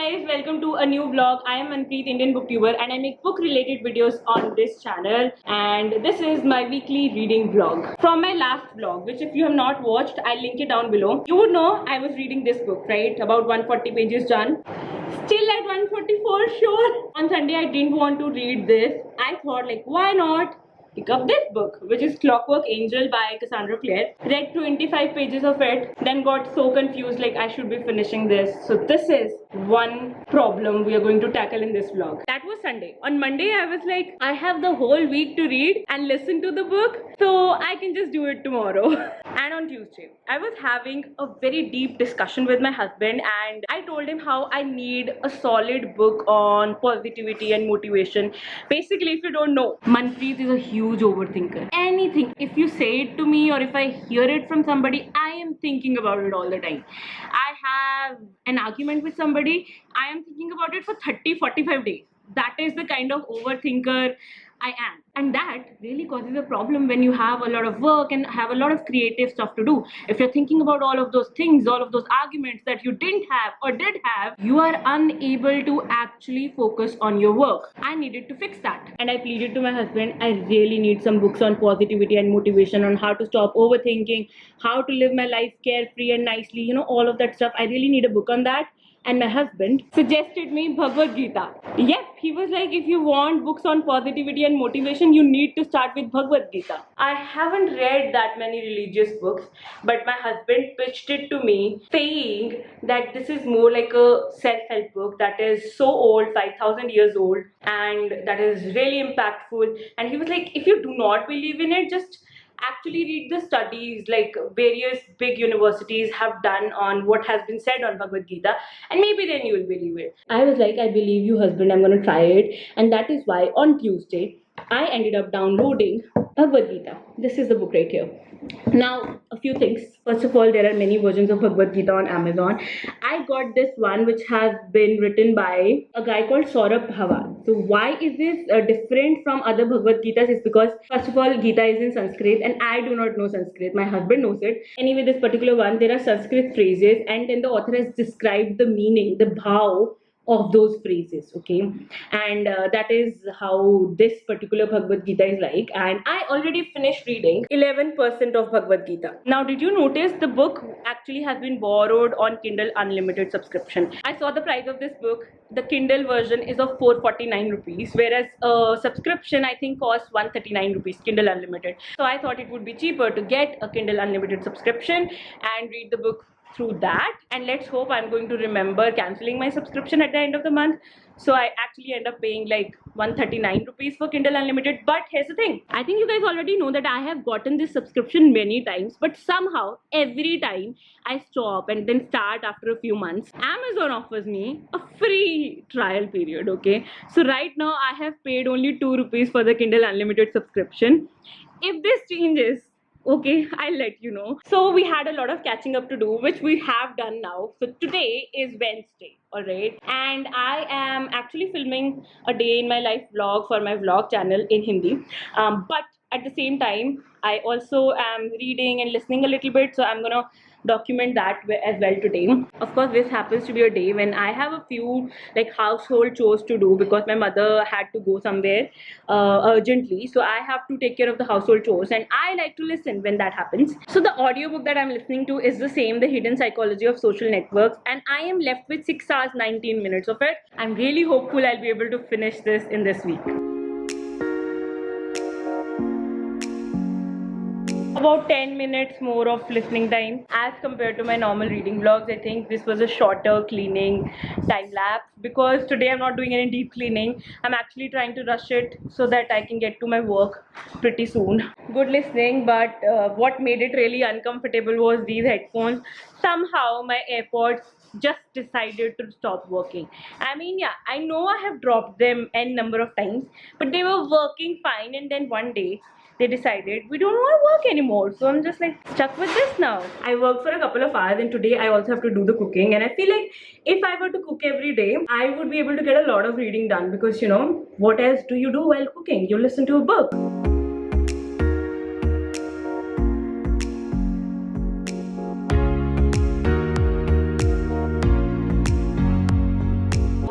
guys, welcome to a new vlog. I am Manpreet, Indian Booktuber, and I make book related videos on this channel, and this is my weekly reading vlog. From my last vlog, which if you have not watched, I'll link it down below. You would know I was reading this book, right? About 140 pages done. Still at 144, sure. On Sunday I didn't want to read this. I thought like, why not pick up this book, which is Clockwork Angel by Cassandra Clare. Read 25 pages of it, then got so confused like I should be finishing this. So this is one problem we are going to tackle in this vlog. That was Sunday. On Monday I was like, I have the whole week to read and listen to the book, so I can just do it tomorrow. And on Tuesday I was having a very deep discussion with my husband, and I told him how I need a solid book on positivity and motivation. Basically, if you don't know, Manpreet is a huge overthinker. Anything, if you say it to me or if I hear it from somebody, I am thinking about it all the time. I have an argument with somebody, I am thinking about it for 30-45 days. That is the kind of overthinker I am, and that really causes a problem when you have a lot of work and have a lot of creative stuff to do. If you're thinking about all of those things, all of those arguments that you didn't have or did have, you are unable to actually focus on your work. I needed to fix that, and I pleaded to my husband, I really need some books on positivity and motivation, on how to stop overthinking, how to live my life carefree and nicely, you know, all of that stuff. I really need a book on that. And my husband suggested me Bhagavad Gita. Yep, he was like, if you want books on positivity and motivation, you need to start with Bhagavad Gita. I haven't read that many religious books, but my husband pitched it to me saying that this is more like a self-help book that is so old, 5,000 years old, and that is really impactful. And he was like, if you do not believe in it, just actually read the studies like various big universities have done on what has been said on Bhagavad Gita, and maybe then you will believe it. I was like, I believe you, husband, I'm gonna try it. And that is why on Tuesday I ended up downloading Bhagavad Gita. This is the book right here. Now, a few things. First of all, there are many versions of Bhagavad Gita on Amazon. I got this one which has been written by a guy called SAURABH. So why is this different from other Bhagavad Gitas? Is because first of all, Gita is in Sanskrit and I do not know Sanskrit. My husband knows it. Anyway, this particular one, there are Sanskrit phrases, and then the author has described the meaning, the bhav of those phrases, okay? And that is how this particular Bhagavad Gita is like. And I already finished reading 11% of Bhagavad Gita. Now, did you notice the book actually has been borrowed on Kindle Unlimited subscription? I saw the price of this book. The Kindle version is of 449 rupees, whereas a subscription I think costs 139 rupees, Kindle Unlimited. So I thought it would be cheaper to get a Kindle Unlimited subscription and read the book through that. And let's hope I'm going to remember cancelling my subscription at the end of the month, so I actually end up paying like 139 rupees for Kindle Unlimited. But here's the thing, I think you guys already know that I have gotten this subscription many times, but somehow every time I stop and then start after a few months, Amazon offers me a free trial period, okay? So right now I have paid only 2 rupees for the Kindle Unlimited subscription. If this changes, okay, I'll let you know. So we had a lot of catching up to do, which we have done now. So today is Wednesday, alright, and I am actually filming a day in my life vlog for my vlog channel in Hindi, but at the same time I also am reading and listening a little bit, so I'm gonna document that as well today. Of course, this happens to be a day when I have a few like household chores to do because my mother had to go somewhere urgently, so I have to take care of the household chores, and I like to listen when that happens. So the audiobook that I'm listening to is the same, The Hidden Psychology of Social Networks, and I am left with 6 hours 19 minutes of it. I'm really hopeful I'll be able to finish this in this week. About 10 minutes more of listening time as compared to my normal reading vlogs. I think this was a shorter cleaning time lapse because today I'm not doing any deep cleaning. I'm actually trying to rush it so that I can get to my work pretty soon. Good listening, but what made it really uncomfortable was these headphones. Somehow my AirPods just decided to stop working. I mean, yeah, I know I have dropped them n number of times, but they were working fine, and then one day they decided we don't want to work anymore, so I'm just like stuck with this now. I worked for a couple of hours, and today I also have to do the cooking, and I feel like if I were to cook every day, I would be able to get a lot of reading done, because you know, what else do you do while cooking? You listen to a book.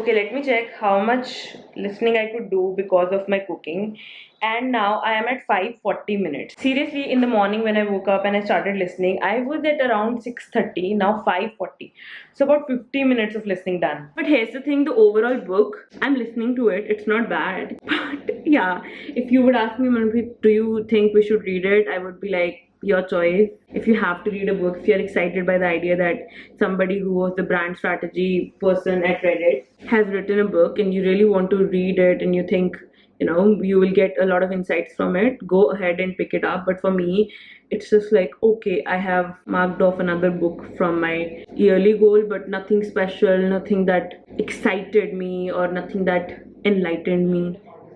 Okay, let me check how much listening I could do because of my cooking. And now I am at 5:40 minutes. Seriously, in the morning when I woke up and I started listening, I was at around 6:30, now 5:40. So about 50 minutes of listening done. But here's the thing, the overall book, I'm listening to it, it's not bad. But yeah, if you would ask me, Manpreet, do you think we should read it? I would be like, your choice. If you have to read a book, if you're excited by the idea that somebody who was the brand strategy person at Reddit has written a book and you really want to read it and you think, you know, you will get a lot of insights from it, go ahead and pick it up. But for me, it's just like, okay, I have marked off another book from my yearly goal, but nothing special, nothing that excited me or nothing that enlightened me.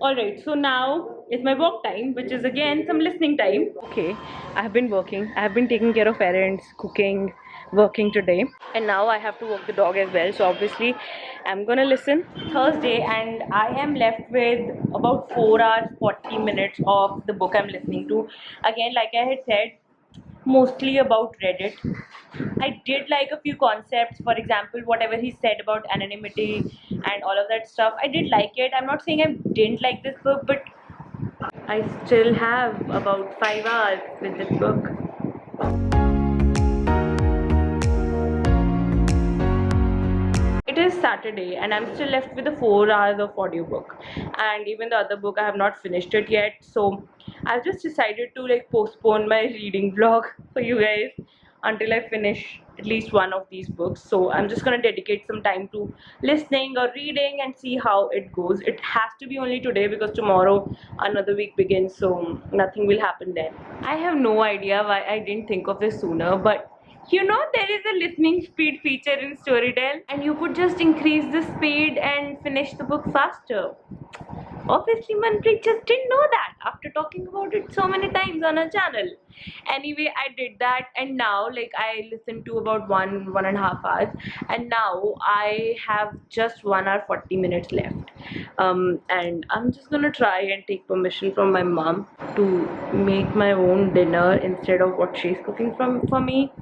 Alright, so now it's my work time, which is again some listening time. Okay, I have been working, I have been taking care of errands, cooking, working today, and now I have to walk the dog as well. So obviously I'm gonna listen. Thursday, and I am left with about 4 hours 40 minutes of the book I'm listening to. Again, like I had said, mostly about Reddit. I did like a few concepts, for example, whatever he said about anonymity and all of that stuff. I did like it. I'm not saying I didn't like this book, but I still have about 5 hours with this book. It is Saturday and I'm still left with the 4 hours of audiobook, and even the other book I have not finished it yet. So I've just decided to like postpone my reading vlog for you guys until I finish at least one of these books. So I'm just gonna dedicate some time to listening or reading and see how it goes. It has to be only today because tomorrow another week begins, so nothing will happen then. I have no idea why I didn't think of this sooner, but you know, there is a listening speed feature in Storytel, and you could just increase the speed and finish the book faster. Obviously, Manpreet just didn't know that after talking about it so many times on our channel. Anyway, I did that, and now like I listened to about 1.5 hours, and now I have just 1 hour 40 minutes left. And I'm just gonna try and take permission from my mom to make my own dinner instead of what she's cooking for me,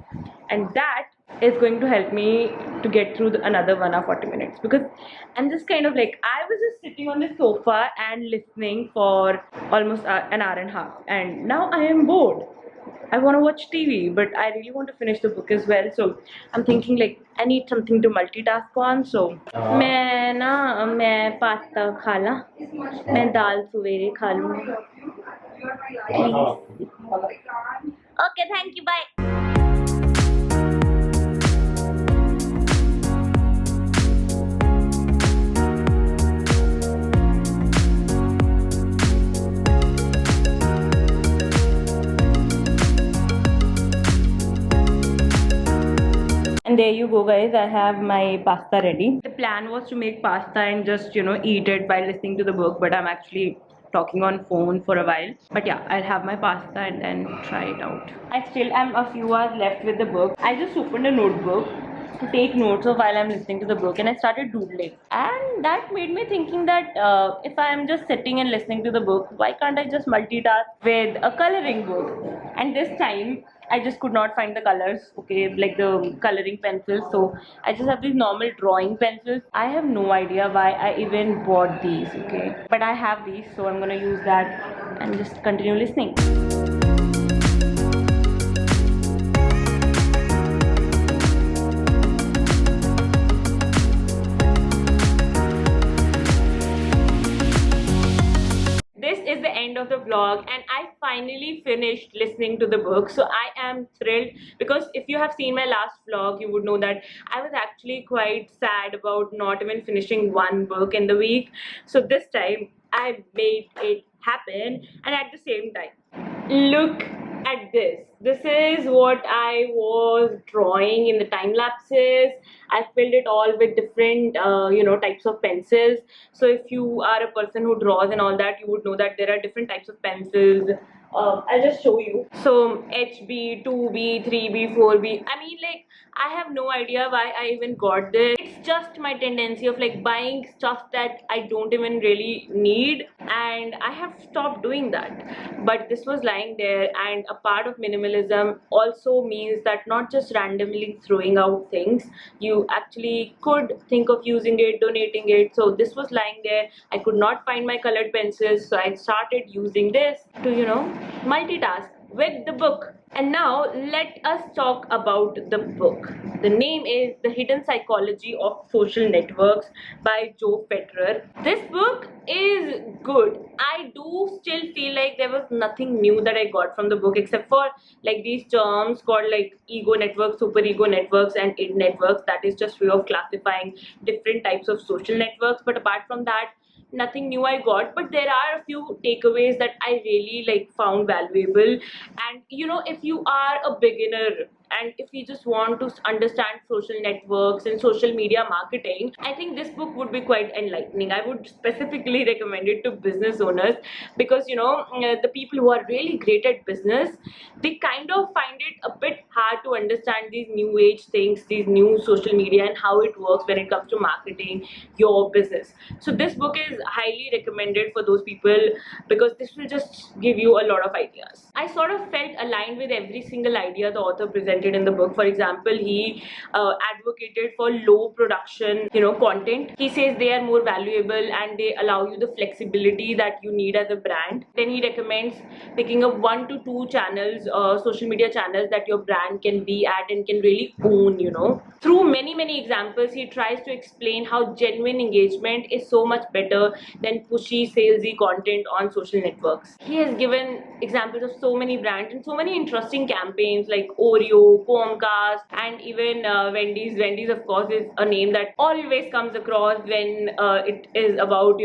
and that is going to help me to get through another 1 hour 40 minutes, because I'm just kind of like, I was just sitting on the sofa and listening for almost an hour and a half, and now I am bored. I want to watch TV, but I really want to finish the book as well. So I'm thinking like I need something to multitask on. So मैं pasta खा ला, मैं दाल सवेरे खा लूँगी. Please. Okay, thank you. Bye. And there you go, guys, I have my pasta ready. The plan was to make pasta and just, you know, eat it by listening to the book, but I'm actually talking on phone for a while. But yeah, I'll have my pasta and then try it out. I still am a few hours left with the book. I just opened a notebook to take notes of while I'm listening to the book, and I started doodling, and that made me thinking that if I'm just sitting and listening to the book, why can't I just multitask with a coloring book? And this time I just could not find the colors, okay, like the coloring pencils, so I just have these normal drawing pencils. I have no idea why I even bought these, okay, but I have these, so I'm gonna use that and just continue listening. This is the end of the vlog, and I finally finished listening to the book. So I am thrilled, because if you have seen my last vlog, you would know that I was actually quite sad about not even finishing one book in the week. So this time I made it happen, and at the same time, look at this. This is what I was drawing in the time lapses. I filled it all with different you know, types of pencils. So if you are a person who draws and all that, you would know that there are different types of pencils. I'll just show you. So HB, 2B, 3B, 4B. I mean, like, I have no idea why I even got this. It's just my tendency of like buying stuff that I don't even really need, and I have stopped doing that. But this was lying there, and a part of minimalism also means that not just randomly throwing out things, you actually could think of using it, donating it. So this was lying there. I could not find my colored pencils, so I started using this to, multitask with the book. And now let us talk about the book. The name is The Hidden Psychology of Social Networks by Joe Federer. This book is good. I do still feel like there was nothing new that I got from the book except for like these terms called like ego networks, super ego networks, and id networks. That is just way of classifying different types of social networks. But apart from that, nothing new I got. But there are a few takeaways that I really like found valuable. And if you are a beginner and if you just want to understand social networks and social media marketing, I think this book would be quite enlightening. I would specifically recommend it to business owners because the people who are really great at business, they kind of find it a bit hard to understand these new age things, these new social media, and how it works when it comes to marketing your business. So this book is highly recommended for those people because this will just give you a lot of ideas. I sort of felt aligned with every single idea the author presented in the book. For example, he advocated for low production content. He says they are more valuable and they allow you the flexibility that you need as a brand. Then he recommends picking up 1 to 2 channels, social media channels that your brand can be at and can really own. Through many examples, he tries to explain how genuine engagement is so much better than pushy salesy content on social networks. He has given examples of so many brands and so many interesting campaigns like Oreo, Comcast, and even Wendy's. Wendy's, of course, is a name that always comes across when it is about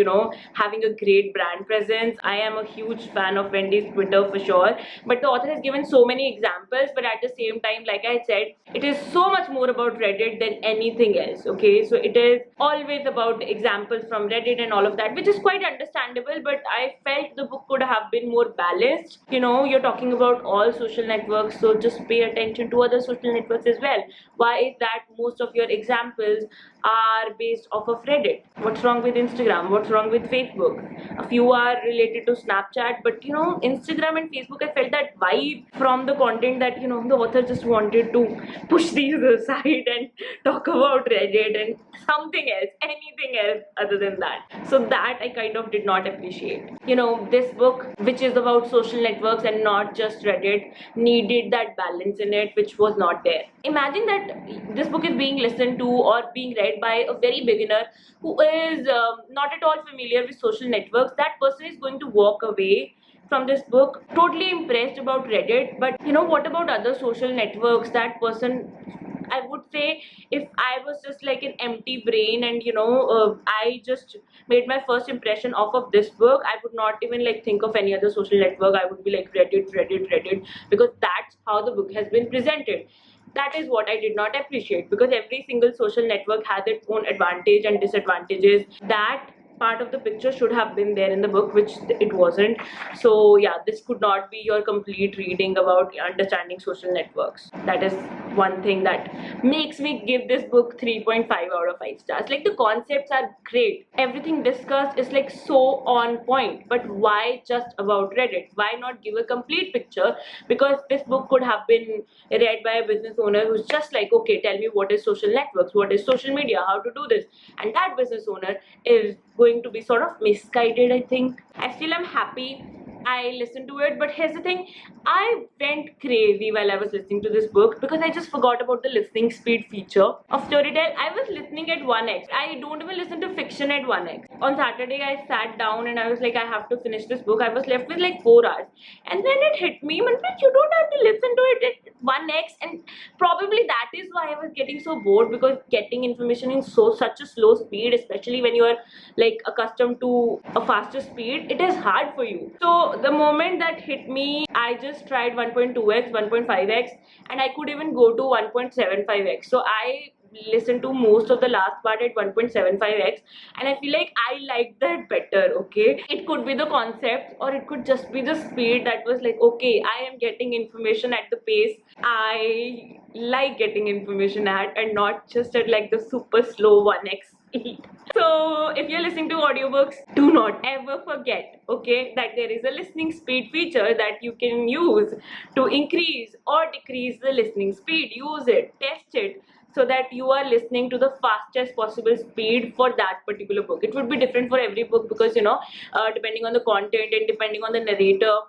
having a great brand presence. I am a huge fan of Wendy's Twitter for sure, but the author has given so many examples. But at the same time, like I said, it is so much more about Reddit than anything else. Okay, so it is always about examples from Reddit and all of that, which is quite understandable. But I felt the book could have been more balanced. You're talking about all social networks, so just pay attention to other social networks as well. Why is that most of your examples are based off of Reddit? What's wrong with Instagram? What's wrong with Facebook? A few are related to Snapchat, but Instagram and Facebook, I felt that vibe from the content that the author just wanted to push these aside and talk about Reddit and something else, anything else other than that. So that I kind of did not appreciate. This book, which is about social networks and not just Reddit, needed that balance in it, which was not there. Imagine that this book is being listened to or being read by a very beginner who is not at all familiar with social networks. That person is going to walk away from this book totally impressed about Reddit. But what about other social networks? That person, I would say, if I was just like an empty brain and I just made my first impression off of this book, I would not even like think of any other social network. I would be like Reddit, because that's how the book has been presented. That is what I did not appreciate, because every single social network has its own advantage and disadvantages. That part of the picture should have been there in the book, which it wasn't. So yeah, this could not be your complete reading about understanding social networks. That is one thing that makes me give this book 3.5 out of 5 stars. Like, the concepts are great, everything discussed is like so on point, but why just about Reddit? Why not give a complete picture? Because this book could have been read by a business owner who's just like, okay, tell me what is social networks, what is social media, how to do this, and that business owner is going to be sort of misguided, I think. I still am happy I listened to it, but here's the thing, I went crazy while I was listening to this book because I just forgot about the listening speed feature of Storytel. I was listening at 1x. I don't even listen to fiction at 1x. On Saturday, I sat down and I was like, I have to finish this book. I was left with like 4 hours. And then it hit me, Manpreet, you don't have to listen to it at 1x. And probably that is why I was getting so bored, because getting information in such a slow speed, especially when you are like accustomed to a faster speed, it is hard for you. So the moment that hit me, I just tried 1.2x, 1.5x, and I could even go to 1.75x. So I listened to most of the last part at 1.75x, and I feel like I liked that better. Okay, it could be the concept, or it could just be the speed that was like, okay, I am getting information at the pace I like getting information at, and not just at like the super slow 1x speed. So if you're listening to audiobooks, do not ever forget, okay, that there is a listening speed feature that you can use to increase or decrease the listening speed. Use it, test it, so that you are listening to the fastest possible speed for that particular book. It would be different for every book, because depending on the content and depending on the narrator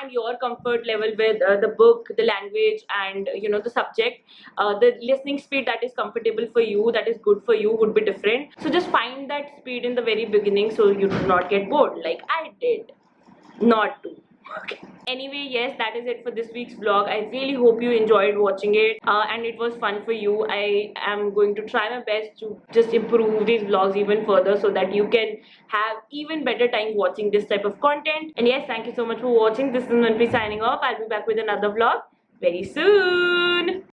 and your comfort level with the book, the language, and the subject, the listening speed that is comfortable for you, that is good for you, would be different. So just find that speed in the very beginning so you do not get bored like I did not to. Okay. Anyway, yes, that is it for this week's vlog. I really hope you enjoyed watching it, and it was fun for you. I am going to try my best to just improve these vlogs even further, so that you can have even better time watching this type of content. And yes, thank you so much for watching. This is Manpreet signing off. I'll be back with another vlog very soon.